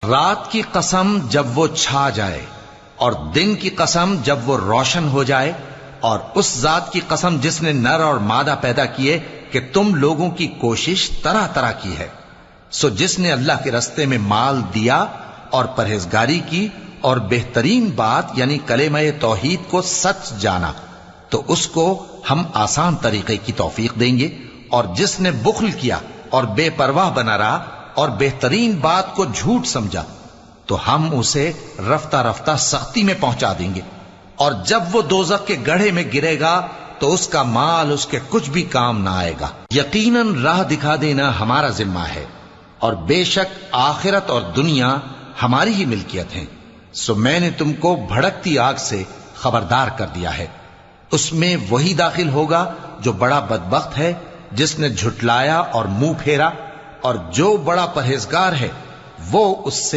رات کی قسم جب وہ چھا جائے اور دن کی قسم جب وہ روشن ہو جائے، اور اس ذات کی قسم جس نے نر اور مادہ پیدا کیے کہ تم لوگوں کی کوشش طرح طرح کی ہے۔ سو جس نے اللہ کے رستے میں مال دیا اور پرہیزگاری کی اور بہترین بات یعنی کلمہ توحید کو سچ جانا، تو اس کو ہم آسان طریقے کی توفیق دیں گے، اور جس نے بخل کیا اور بے پرواہ بنا رہا اور بہترین بات کو جھوٹ سمجھا، تو ہم اسے رفتہ رفتہ سختی میں پہنچا دیں گے، اور جب وہ دوزخ کے گڑھے میں گرے گا تو اس کا مال اس کے کچھ بھی کام نہ آئے گا۔ یقیناً راہ دکھا دینا ہمارا ذمہ ہے، اور بے شک آخرت اور دنیا ہماری ہی ملکیت ہیں۔ سو میں نے تم کو بھڑکتی آگ سے خبردار کر دیا ہے، اس میں وہی داخل ہوگا جو بڑا بدبخت ہے، جس نے جھٹلایا اور منہ پھیرا، اور جو بڑا پرہیزگار ہے وہ اس سے